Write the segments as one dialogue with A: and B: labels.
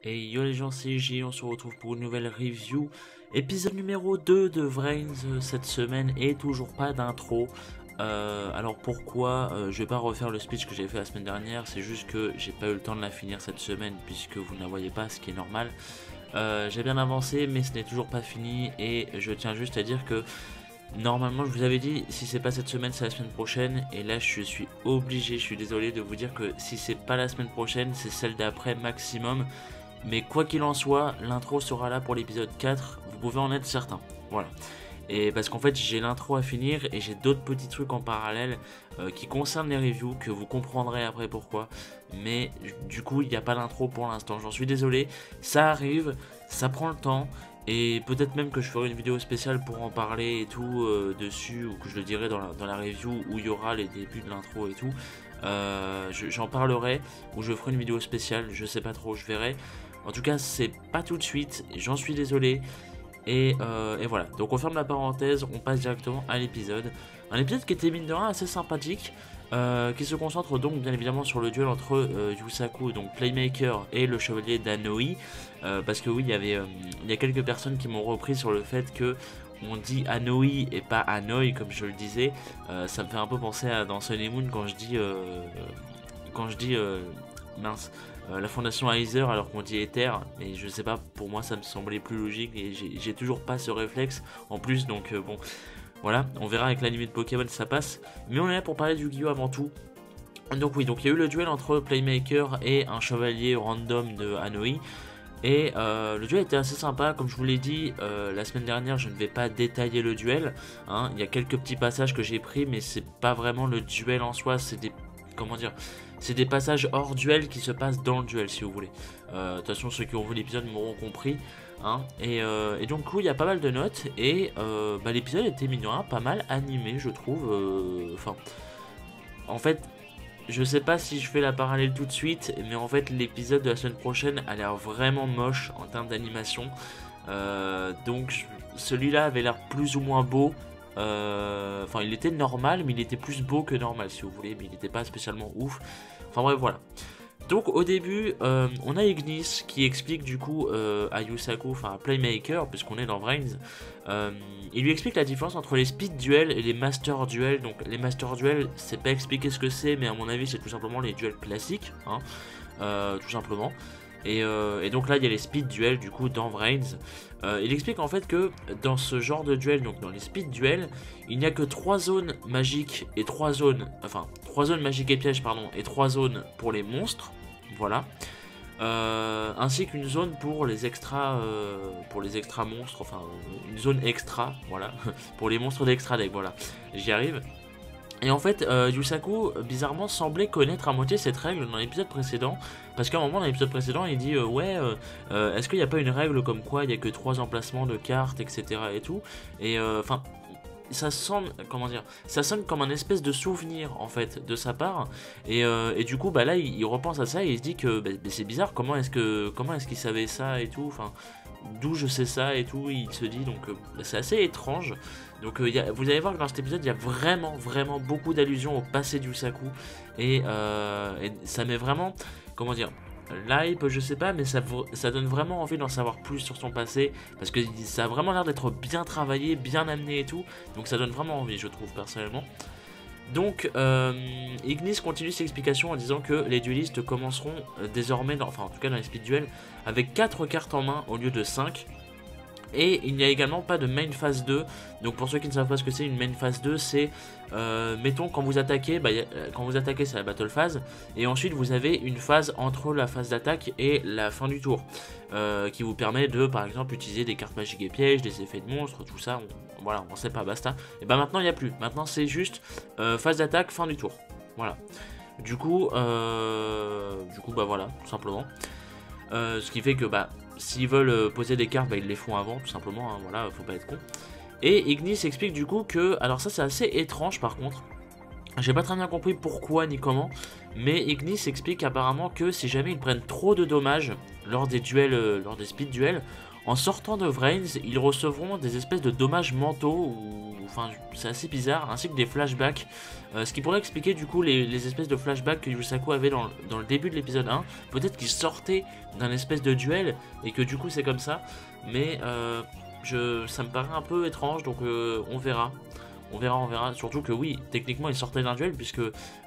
A: Et yo les gens, c'est J, on se retrouve pour une nouvelle review. Épisode numéro 2 de Vrains cette semaine et toujours pas d'intro. Alors pourquoi je vais pas refaire le speech que j'ai fait la semaine dernière, c'est juste que j'ai pas eu le temps de la finir cette semaine puisque vous ne la voyez pas, ce qui est normal. J'ai bien avancé mais ce n'est toujours pas fini et je tiens juste à dire que normalement je vous avais dit si c'est pas cette semaine c'est la semaine prochaine et là je suis obligé, je suis désolé de vous dire que si c'est pas la semaine prochaine c'est celle d'après maximum. Mais quoi qu'il en soit, l'intro sera là pour l'épisode 4, vous pouvez en être certain. Voilà. Et parce qu'en fait j'ai l'intro à finir et j'ai d'autres petits trucs en parallèle qui concernent les reviews que vous comprendrez après pourquoi. Mais du coup il n'y a pas d'intro pour l'instant, j'en suis désolé. Ça arrive, ça prend le temps. Et peut-être même que je ferai une vidéo spéciale pour en parler et tout dessus, ou que je le dirai dans la review où il y aura les débuts de l'intro et tout. J'en parlerai, ou je ferai une vidéo spéciale, je sais pas trop, je verrai. En tout cas, c'est pas tout de suite, j'en suis désolé. Et voilà, donc on ferme la parenthèse, on passe directement à l'épisode. Un épisode qui était mine de rien assez sympathique, qui se concentre donc bien évidemment sur le duel entre Yusaku, donc Playmaker, et le chevalier d'Anoi. Parce que oui, il y a quelques personnes qui m'ont repris sur le fait que on dit Anoi et pas Hanoi comme je le disais. Ça me fait un peu penser à dans Sun and Moon quand je dis mince, la fondation Heiser alors qu'on dit Ether, et je sais pas, pour moi ça me semblait plus logique et j'ai toujours pas ce réflexe en plus, donc bon voilà, on verra avec l'anime de Pokémon si ça passe, mais on est là pour parler du Yu-Gi-Oh avant tout. Donc oui, donc il y a eu le duel entre Playmaker et un chevalier random de Hanoi. Et le duel était assez sympa, comme je vous l'ai dit la semaine dernière, je ne vais pas détailler le duel, hein. Il y a quelques petits passages que j'ai pris, mais c'est pas vraiment le duel en soi, c'est des, comment dire, c'est des passages hors duel qui se passent dans le duel si vous voulez. De toute façon ceux qui ont vu l'épisode m'auront compris, hein. Et donc du coup il y a pas mal de notes, et l'épisode était mignon, pas mal animé je trouve, enfin, en fait, je sais pas si je fais la parallèle tout de suite, mais en fait l'épisode de la semaine prochaine a l'air vraiment moche en termes d'animation. Donc celui-là avait l'air plus ou moins beau. Enfin il était normal, mais il était plus beau que normal si vous voulez, mais il n'était pas spécialement ouf. Enfin bref voilà. Donc au début on a Ignis qui explique du coup à Yusaku, enfin à Playmaker puisqu'on est dans Vrains, il lui explique la différence entre les speed duels et les master duels. Donc les master duels c'est pas expliquer ce que c'est, mais à mon avis c'est tout simplement les duels classiques, hein, tout simplement. Et donc là il y a les speed duels du coup dans Vrains. Il explique en fait que dans ce genre de duel, donc dans les speed duels, il n'y a que 3 zones magiques et 3 zones, enfin 3 zones magiques et pièges pardon, et 3 zones pour les monstres, voilà. Ainsi qu'une zone pour les extra monstres, enfin une zone extra, voilà, pour les monstres d'extra deck, voilà, j'y arrive. Et en fait, Yusaku, bizarrement, semblait connaître à moitié cette règle dans l'épisode précédent, parce qu'à un moment dans l'épisode précédent, il dit est-ce qu'il n'y a pas une règle comme quoi il n'y a que 3 emplacements de cartes, etc. et tout, et enfin, ça semble, comment dire, ça sonne comme un espèce de souvenir en fait de sa part, et du coup là il repense à ça et il se dit que c'est bizarre, comment est-ce qu'il savait ça et tout, enfin d'où je sais ça et tout, il se dit, donc c'est assez étrange. Donc vous allez voir que dans cet épisode il y a vraiment beaucoup d'allusions au passé du Yusaku, et ça met vraiment, comment dire, l'hype, je sais pas, mais ça donne vraiment envie d'en savoir plus sur son passé, parce que ça a vraiment l'air d'être bien travaillé, bien amené et tout, donc ça donne vraiment envie, je trouve, personnellement. Donc Ignis continue ses explications en disant que les duellistes commenceront désormais, enfin en tout cas dans les speed duels, avec 4 cartes en main au lieu de 5. Et il n'y a également pas de main phase 2. Donc pour ceux qui ne savent pas ce que c'est une main phase 2, c'est mettons quand vous attaquez, c'est la battle phase, et ensuite vous avez une phase entre la phase d'attaque et la fin du tour, qui vous permet de par exemple utiliser des cartes magiques et pièges, des effets de monstres, tout ça, voilà, on sait pas, basta. Et maintenant il n'y a plus, maintenant c'est juste phase d'attaque, fin du tour, voilà. Du coup voilà, tout simplement. Ce qui fait que s'ils veulent poser des cartes, ils les font avant, tout simplement, hein, voilà, faut pas être con. Et Ignis explique du coup que, alors ça c'est assez étrange par contre, j'ai pas très bien compris pourquoi ni comment, mais Ignis explique apparemment que si jamais ils prennent trop de dommages lors des duels, lors des speed duels, en sortant de Vrains, ils recevront des espèces de dommages mentaux, enfin c'est assez bizarre, ainsi que des flashbacks, ce qui pourrait expliquer du coup les espèces de flashbacks que Yusaku avait dans le début de l'épisode 1, peut-être qu'il sortait d'un espèce de duel, et que du coup c'est comme ça, mais ça me paraît un peu étrange, donc on verra. On verra, surtout que oui, techniquement il sortait d'un duel, puisque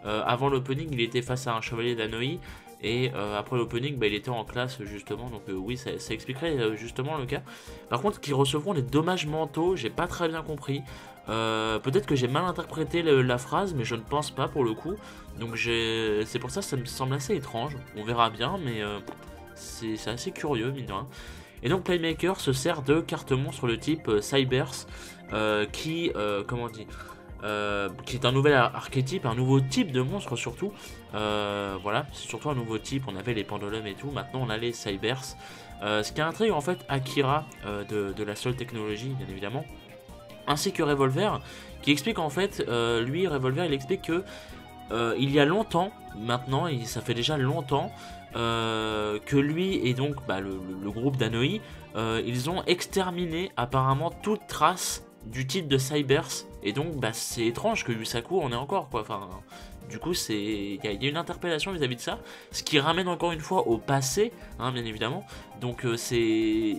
A: avant l'opening il était face à un chevalier d'Anoi, et après l'opening il était en classe justement, donc oui ça expliquerait justement le cas. Par contre qu'ils recevront les dommages mentaux, j'ai pas très bien compris, peut-être que j'ai mal interprété la phrase, mais je ne pense pas pour le coup, donc c'est pour ça que ça me semble assez étrange, on verra bien, mais c'est assez curieux mine de rien. Et donc Playmaker se sert de cartes monstres le type Cybers, comment on dit, qui est un nouvel archétype, un nouveau type de monstre surtout. Voilà, c'est surtout un nouveau type. On avait les pendulums et tout, maintenant on a les Cybers. Ce qui intrigue en fait Akira de la Soul Technology, bien évidemment, ainsi que Revolver, qui explique en fait, lui Revolver il explique que il y a longtemps, maintenant, et ça fait déjà longtemps, que lui et donc le groupe d'Anoi, ils ont exterminé apparemment toute trace du titre de Cybers, et donc c'est étrange que Yusaku en ait encore quoi, enfin du coup il y a une interpellation vis-à-vis de ça, ce qui ramène encore une fois au passé, hein, bien évidemment, donc c'est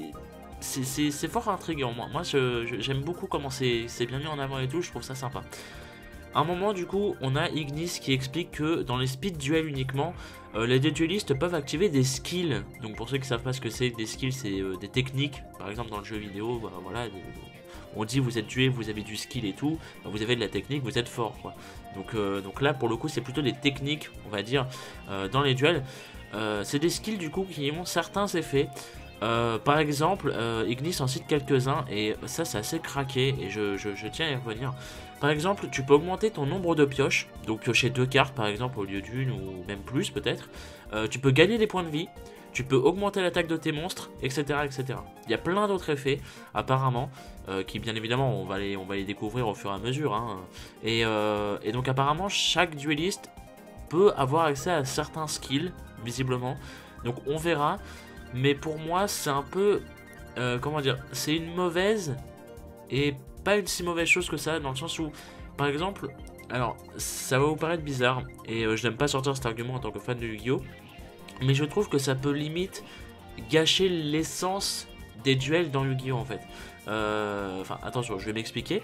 A: fort intriguant. Moi j'aime beaucoup comment c'est bien mis en avant et tout, je trouve ça sympa. À un moment du coup on a Ignis qui explique que dans les speed duels uniquement, les duelistes peuvent activer des skills. Donc pour ceux qui ne savent pas ce que c'est, des skills c'est des techniques, par exemple dans le jeu vidéo, voilà, on dit vous êtes dué, vous avez du skill et tout, vous avez de la technique, vous êtes fort quoi. Donc là pour le coup c'est plutôt des techniques on va dire dans les duels. C'est des skills du coup qui ont certains effets. Par exemple, Ignis en cite quelques-uns et ça c'est assez craqué et je tiens à y revenir. Par exemple, tu peux augmenter ton nombre de pioches, donc piocher 2 cartes par exemple au lieu d'une ou même plus peut-être. Tu peux gagner des points de vie, tu peux augmenter l'attaque de tes monstres, etc. etc. Il y a plein d'autres effets apparemment, qui bien évidemment on va les découvrir au fur et à mesure. Hein. Et donc apparemment chaque dueliste peut avoir accès à certains skills, visiblement. Donc on verra. Mais pour moi c'est un peu, comment dire, c'est une mauvaise et pas une si mauvaise chose que ça, dans le sens où, par exemple, alors ça va vous paraître bizarre, et je n'aime pas sortir cet argument en tant que fan de Yu-Gi-Oh! Mais je trouve que ça peut limite gâcher l'essence des duels dans Yu-Gi-Oh! En fait. Enfin attention, je vais m'expliquer.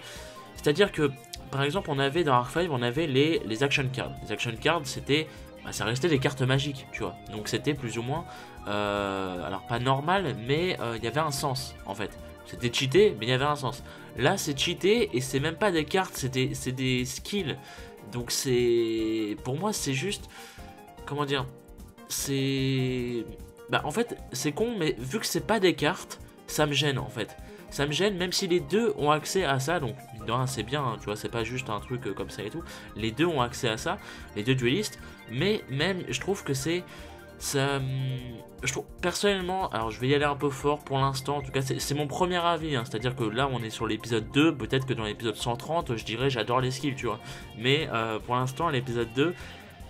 A: C'est-à-dire que, par exemple, on avait dans Arc 5, on avait les action cards. Les action cards c'était, ça restait des cartes magiques, tu vois. Donc c'était plus ou moins, alors pas normal, mais il y avait un sens en fait. C'était cheaté, mais il y avait un sens. Là c'est cheaté et c'est même pas des cartes, c'est des skills. Donc pour moi c'est juste, comment dire, c'est, en fait c'est con, mais vu que c'est pas des cartes, ça me gêne en fait. Ça me gêne, même si les deux ont accès à ça, donc c'est bien, hein, tu vois, c'est pas juste un truc comme ça et tout. Les deux ont accès à ça, les deux duellistes, mais même je trouve que c'est ça, je trouve personnellement, alors je vais y aller un peu fort pour l'instant, en tout cas c'est mon premier avis, hein, c'est à dire que là on est sur l'épisode 2, peut-être que dans l'épisode 130 je dirais j'adore les skills, tu vois, mais pour l'instant l'épisode 2,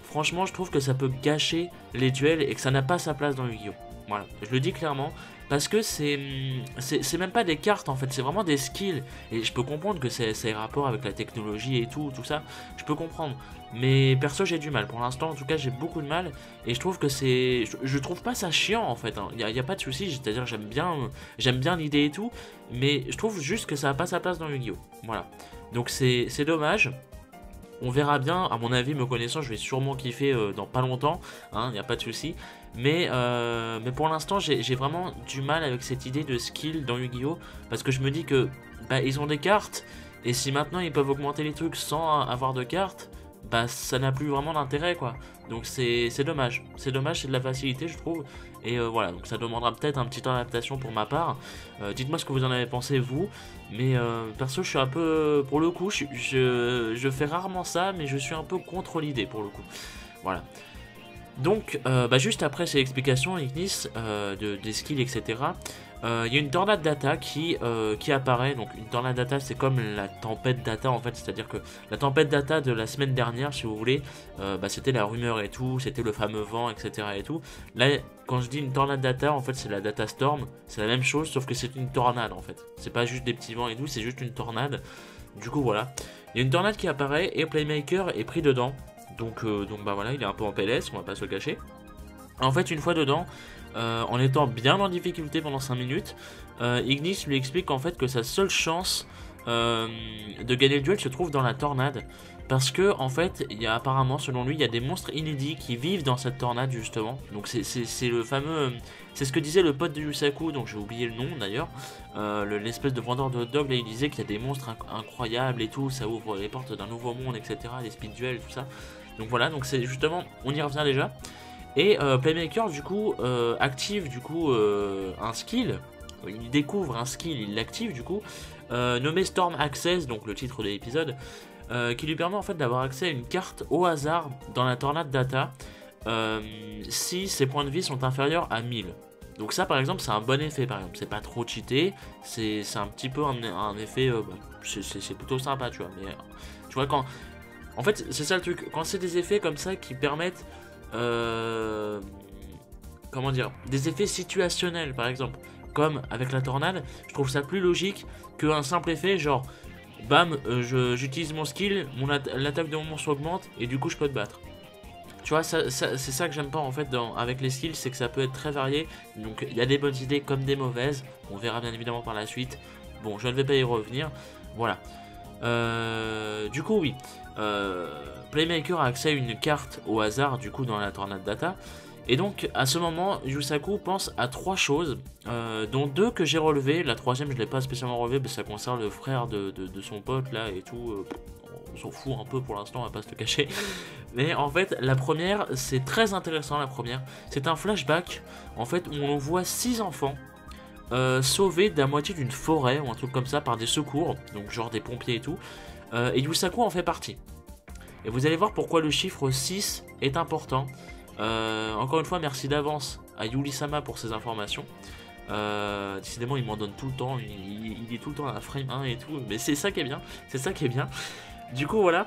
A: franchement je trouve que ça peut gâcher les duels et que ça n'a pas sa place dans Yu-Gi-Oh! Voilà, je le dis clairement, parce que c'est même pas des cartes en fait, c'est vraiment des skills, et je peux comprendre que c'est rapport avec la technologie et tout ça, je peux comprendre. Mais perso j'ai du mal, pour l'instant en tout cas j'ai beaucoup de mal, et je trouve que je trouve pas ça chiant en fait, hein. Y a pas de souci, c'est-à-dire j'aime bien l'idée et tout, mais je trouve juste que ça n'a pas sa place dans Yu-Gi-Oh! Voilà, donc c'est dommage. On verra bien, à mon avis, me connaissant, je vais sûrement kiffer dans pas longtemps, hein, y a pas de souci. Mais pour l'instant, j'ai vraiment du mal avec cette idée de skill dans Yu-Gi-Oh! Parce que je me dis que ils ont des cartes, et si maintenant ils peuvent augmenter les trucs sans avoir de cartes, ça n'a plus vraiment d'intérêt quoi. Donc c'est dommage, c'est de la facilité je trouve. Et voilà, donc ça demandera peut-être un petit temps d'adaptation pour ma part. Dites-moi ce que vous en avez pensé vous. Mais perso je suis un peu, pour le coup, je fais rarement ça, mais je suis un peu contre l'idée pour le coup. Voilà. Donc juste après ces explications Ignis des skills etc, il y a une tornade data qui apparaît. Donc une tornade data, c'est comme la tempête data en fait, c'est-à-dire que la tempête data de la semaine dernière, si vous voulez, c'était la rumeur et tout, c'était le fameux vent, etc. et tout. Là, quand je dis une tornade data, en fait, c'est la data storm, c'est la même chose, sauf que c'est une tornade en fait. C'est pas juste des petits vents et tout, c'est juste une tornade. Du coup, voilà. Il y a une tornade qui apparaît et Playmaker est pris dedans. Donc bah voilà, il est un peu en PLS, on va pas se le cacher. En fait, une fois dedans, en étant bien en difficulté pendant 5 minutes, Ignis lui explique en fait que sa seule chance de gagner le duel se trouve dans la tornade. Parce que en fait, il y a apparemment, selon lui, il y a des monstres inédits qui vivent dans cette tornade justement. Donc c'est le fameux, c'est ce que disait le pote de Yusaku, donc j'ai oublié le nom d'ailleurs, l'espèce de vendeur de hot dog là, il disait qu'il y a des monstres incroyables et tout, ça ouvre les portes d'un nouveau monde, etc. Les speed duels, tout ça. Donc voilà, donc c'est justement, on y revient déjà. Et Playmaker du coup active du coup un skill, il découvre un skill, il l'active du coup, nommé Storm Access, donc le titre de l'épisode, qui lui permet en fait d'avoir accès à une carte au hasard dans la tornade data si ses points de vie sont inférieurs à 1000. Donc ça par exemple c'est un bon effet, par exemple c'est pas trop cheaté, c'est un petit peu un effet, c'est plutôt sympa tu vois, mais tu vois quand... En fait c'est ça le truc, quand c'est des effets comme ça qui permettent... comment dire, des effets situationnels par exemple, comme avec la tornade, je trouve ça plus logique qu'un simple effet genre bam, j'utilise mon skill, l'attaque de mon monstre augmente et du coup je peux te battre. Tu vois, c'est ça que j'aime pas en fait avec les skills, c'est que ça peut être très varié. Donc il y a des bonnes idées comme des mauvaises, on verra bien évidemment par la suite. Bon, je ne vais pas y revenir, voilà. Du coup oui, Playmaker a accès à une carte au hasard du coup dans la tornade data. Et donc à ce moment, Yusaku pense à 3 choses, dont 2 que j'ai relevées. La troisième je ne l'ai pas spécialement relevée parce que ça concerne le frère de son pote là et tout. On s'en fout un peu pour l'instant, on va pas se le cacher. Mais en fait la première, c'est très intéressant la première. C'est un flashback en fait où on voit 6 enfants sauvés de la moitié d'une forêt ou un truc comme ça par des secours, donc genre des pompiers et tout. Et Yusaku en fait partie. Et vous allez voir pourquoi le chiffre 6 est important. Encore une fois, merci d'avance à Yuri-sama pour ces informations. Décidément, il m'en donne tout le temps. Il est tout le temps à la frame 1 et tout. Mais c'est ça qui est bien. C'est ça qui est bien. Du coup, voilà.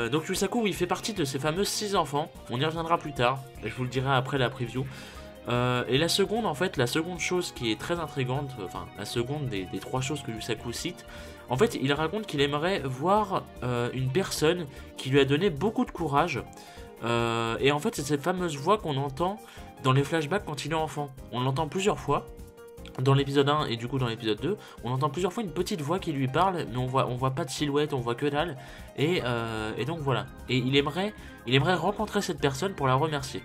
A: Donc, Yusaku, il fait partie de ces fameux 6 enfants. On y reviendra plus tard. Je vous le dirai après la preview. Et la seconde, en fait, la seconde chose qui est très intrigante, enfin, la seconde des 3 choses que Yusaku cite, en fait, il raconte qu'il aimerait voir une personne qui lui a donné beaucoup de courage. Et en fait c'est cette fameuse voix qu'on entend dans les flashbacks quand il est enfant. On l'entend plusieurs fois dans l'épisode 1 et du coup dans l'épisode 2. On entend plusieurs fois une petite voix qui lui parle, mais on voit pas de silhouette, on voit que dalle. Et donc voilà. Et il aimerait rencontrer cette personne pour la remercier.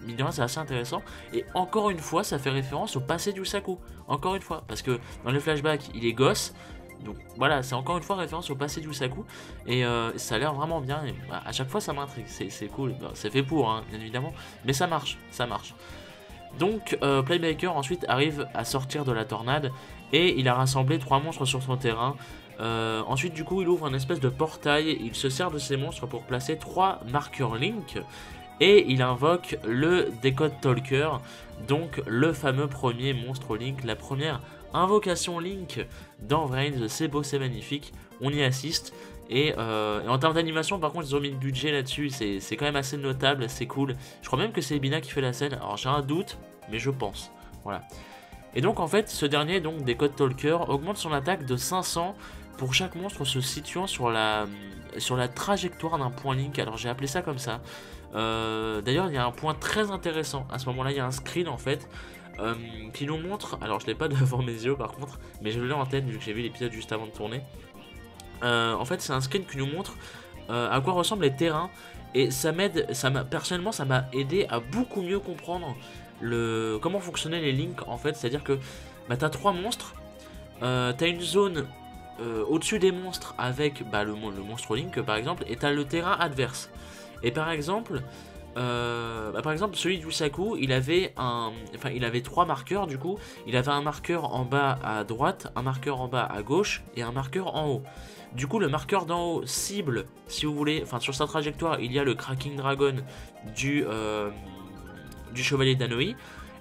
A: Évidemment c'est assez intéressant. Et encore une fois ça fait référence au passé d'Usaku. Encore une fois, parce que dans les flashbacks il est gosse. Donc voilà, c'est encore une fois référence au passé d'Usaku. Et ça a l'air vraiment bien. Et, à chaque fois ça m'intrigue, c'est cool. Bah, c'est fait pour, hein, bien évidemment. Mais ça marche, ça marche. Donc Playmaker ensuite arrive à sortir de la tornade. Et il a rassemblé 3 monstres sur son terrain. Ensuite du coup il ouvre un espèce de portail. Il se sert de ces monstres pour placer 3 marqueurs Link. Et il invoque le Decode Talker. Donc le fameux premier monstre Link. La première invocation Link dans Vrains, c'est beau, c'est magnifique, on y assiste. Et en termes d'animation, par contre, ils ont mis le budget là-dessus, c'est quand même assez notable, c'est cool. Je crois même que c'est Ebina qui fait la scène, alors j'ai un doute, mais je pense. Voilà. Et donc, en fait, ce dernier, donc Decode Talker, augmente son attaque de 500 pour chaque monstre se situant sur la trajectoire d'un point Link. Alors, j'ai appelé ça comme ça. D'ailleurs, il y a un point très intéressant. À ce moment-là, il y a un screen en fait. Qui nous montre, alors je l'ai pas devant mes yeux par contre, mais je l'ai en tête vu que j'ai vu l'épisode juste avant de tourner. En fait c'est un screen qui nous montre à quoi ressemblent les terrains, et ça m'aide, personnellement ça m'a aidé à beaucoup mieux comprendre comment fonctionnaient les links en fait. C'est à dire que bah, t'as 3 monstres, t'as une zone au-dessus des monstres avec le monstre link par exemple, et t'as le terrain adverse. Et par exemple celui d'Usaku, il avait 3 marqueurs du coup. Il avait un marqueur en bas à droite, un marqueur en bas à gauche et un marqueur en haut. Du coup, le marqueur d'en haut cible, si vous voulez, enfin sur sa trajectoire, il y a le Cracking Dragon du Chevalier d'Anoi.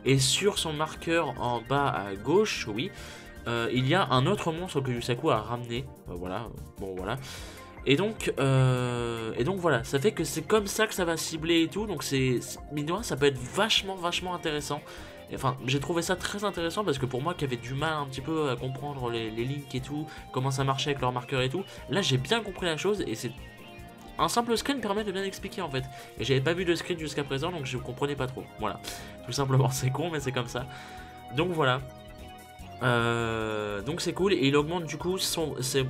A: Et sur son marqueur en bas à gauche, oui, il y a un autre monstre que Yusaku a ramené. Voilà, bon voilà. Et donc voilà, ça fait que c'est comme ça que ça va cibler et tout. Donc mine de rien, ça peut être vachement intéressant. Et enfin, j'ai trouvé ça très intéressant parce que pour moi qui avait du mal un petit peu à comprendre les links et tout, comment ça marchait avec leurs marqueurs et tout, là j'ai bien compris la chose et c'est... Un simple screen permet de bien expliquer en fait. Et j'avais pas vu de screen jusqu'à présent donc je comprenais pas trop. Voilà, tout simplement, c'est con mais c'est comme ça. Donc voilà. Donc c'est cool et il augmente du coup ses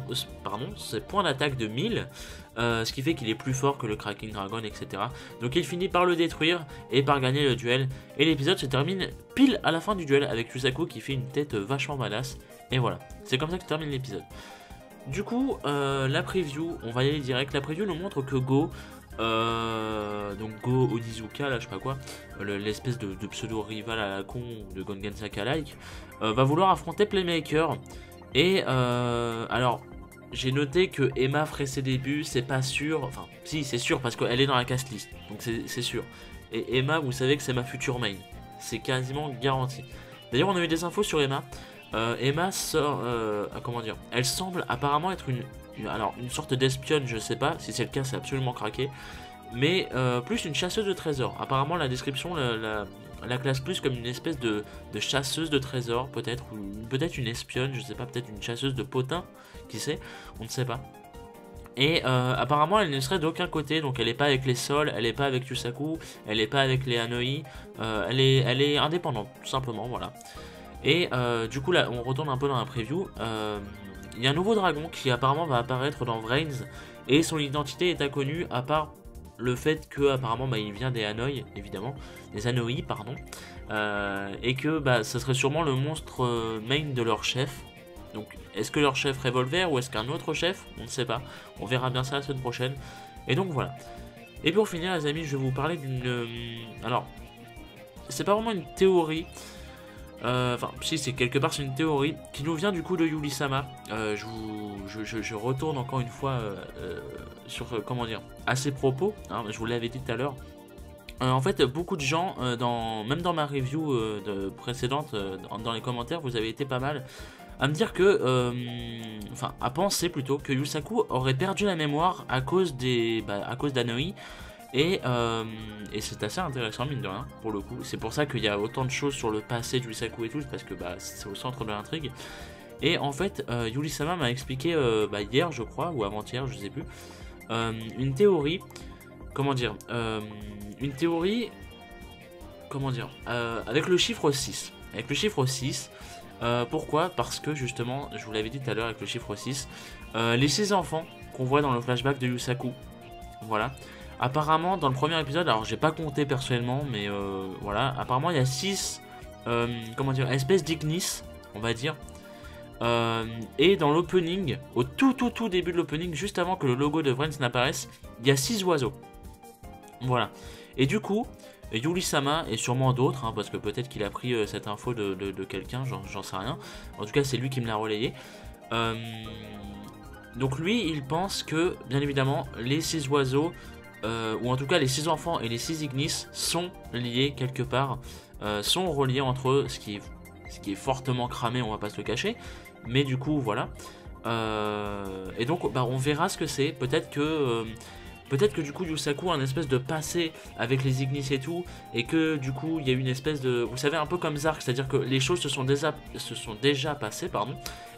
A: points d'attaque de 1000, ce qui fait qu'il est plus fort que le Cracking Dragon, etc. Donc il finit par le détruire et par gagner le duel. Et l'épisode se termine pile à la fin du duel avec Yusaku qui fait une tête vachement badass. Et voilà, c'est comme ça que se termine l'épisode. Du coup, la preview, on va y aller direct. La preview nous montre que Go, donc Go Onizuka, là je sais pas quoi, l'espèce de pseudo rival à la con de Gongen Saka-like, va vouloir affronter Playmaker. Et alors, j'ai noté que Emma ferait ses débuts, c'est pas sûr, enfin si c'est sûr parce qu'elle est dans la cast list, donc c'est sûr. Et Emma, vous savez que c'est ma future main, c'est quasiment garanti. D'ailleurs on a eu des infos sur Emma. Emma sort, comment dire, elle semble apparemment être une sorte d'espionne, je sais pas, si c'est le cas c'est absolument craqué, mais plus une chasseuse de trésors. Apparemment la description la classe plus comme une espèce de chasseuse de trésors peut-être, ou peut-être une espionne, je sais pas, peut-être une chasseuse de potins, qui sait, on ne sait pas. Et apparemment elle ne serait d'aucun côté, donc elle n'est pas avec les Sols, elle n'est pas avec Yusaku, elle n'est pas avec les Hanoi, elle est indépendante, tout simplement, voilà. Et du coup là on retourne un peu dans la preview, il y a un nouveau dragon qui apparemment va apparaître dans Vrains et son identité est inconnue à part le fait que apparemment il vient des Hanoi, évidemment, des Hanoi pardon, et que ça serait sûrement le monstre main de leur chef. Donc est-ce que leur chef Revolver ou est-ce qu'un autre chef, on ne sait pas, on verra bien ça la semaine prochaine. Et donc voilà. Et pour finir les amis, je vais vous parler d'une... alors, c'est pas vraiment une théorie, enfin, si c'est quelque part c'est une théorie qui nous vient du coup de Yuri-sama. Je retourne encore une fois sur comment dire à ses propos. Hein, je vous l'avais dit tout à l'heure. En fait, beaucoup de gens, même dans ma review précédente, dans les commentaires, vous avez été pas mal à me dire que, enfin, à penser plutôt que Yusaku aurait perdu la mémoire à cause d'Hanoi. Et c'est assez intéressant mine de rien pour le coup. C'est pour ça qu'il y a autant de choses sur le passé de Yusaku et tout, parce que c'est au centre de l'intrigue. Et en fait Yuri-sama m'a expliqué hier je crois, ou avant-hier, je sais plus, une théorie, comment dire, avec le chiffre 6. Avec le chiffre 6, pourquoi? Parce que justement, je vous l'avais dit tout à l'heure avec le chiffre 6, les 6 enfants qu'on voit dans le flashback de Yusaku, voilà. Apparemment, dans le premier épisode, alors j'ai pas compté personnellement, mais voilà, apparemment il y a 6, espèces d'Ignis, on va dire. Et dans l'opening, au tout début de l'opening, juste avant que le logo de Vrains n'apparaisse, il y a 6 oiseaux. Voilà. Et du coup, Yuri-sama et sûrement d'autres, hein, parce que peut-être qu'il a pris cette info de quelqu'un, j'en sais rien. En tout cas, c'est lui qui me l'a relayé. Donc lui, il pense que, bien évidemment, les 6 oiseaux... ou en tout cas les 6 enfants et les 6 Ignis sont liés quelque part, sont reliés entre eux, ce qui est fortement cramé, on va pas se le cacher, mais du coup voilà, et donc on verra ce que c'est. Peut-être que du coup Yusaku a un espèce de passé avec les Ignis et tout, et que du coup il y a une espèce de, vous savez, un peu comme Zark, c'est-à-dire que les choses se sont déjà passées, pardon.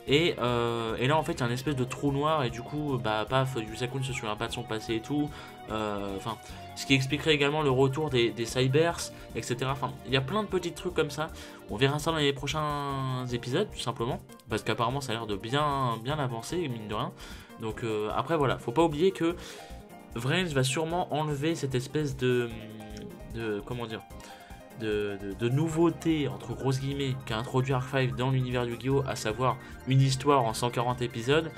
A: Et là en fait il y a une espèce de trou noir et du coup paf, Yusaku ne se souvient pas de son passé et tout, enfin ce qui expliquerait également le retour des Cybers, etc. Enfin il y a plein de petits trucs comme ça, on verra ça dans les prochains épisodes tout simplement, parce qu'apparemment ça a l'air de bien avancer mine de rien. Donc après voilà, faut pas oublier que Vrains va sûrement enlever cette espèce de comment dire, de nouveauté entre grosses guillemets qu'a introduit Arc-V dans l'univers du Yu-Gi-Oh, à savoir une histoire en 140 épisodes.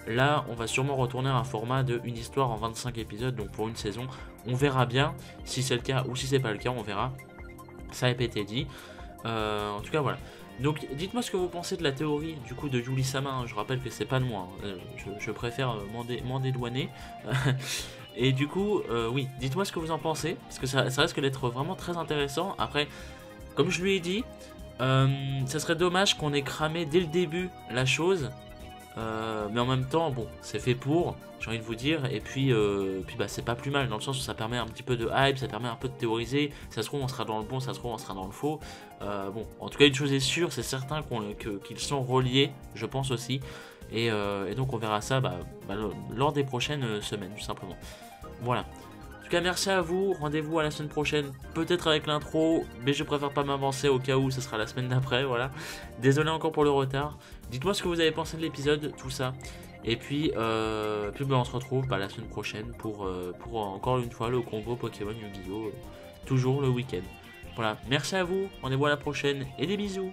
A: Là on va sûrement retourner à un format de une histoire en 25 épisodes, donc pour une saison. On verra bien si c'est le cas ou si c'est pas le cas, on verra, ça a été dit. En tout cas voilà, donc dites-moi ce que vous pensez de la théorie du coup de Yuri-sama, hein. Je rappelle que c'est pas de moi, hein. Je préfère m'en dédouaner. Et du coup, oui, dites-moi ce que vous en pensez, parce que ça risque d'être vraiment très intéressant. Après, comme je lui ai dit, ça serait dommage qu'on ait cramé dès le début la chose. Mais en même temps, bon, c'est fait pour, j'ai envie de vous dire, et puis bah, c'est pas plus mal, dans le sens où ça permet un petit peu de hype, ça permet un peu de théoriser, ça se trouve on sera dans le bon, ça se trouve on sera dans le faux. Bon, en tout cas une chose est sûre, c'est certain qu'ils sont reliés, je pense aussi, et donc on verra ça lors des prochaines semaines, tout simplement. Voilà. En tout cas, merci à vous, rendez-vous à la semaine prochaine, peut-être avec l'intro, mais je préfère pas m'avancer au cas où ce sera la semaine d'après, voilà. Désolé encore pour le retard. Dites-moi ce que vous avez pensé de l'épisode, tout ça. Et puis on se retrouve la semaine prochaine pour encore une fois le combo Pokémon Yu-Gi-Oh! Toujours le week-end. Voilà, merci à vous, rendez-vous à la prochaine et des bisous.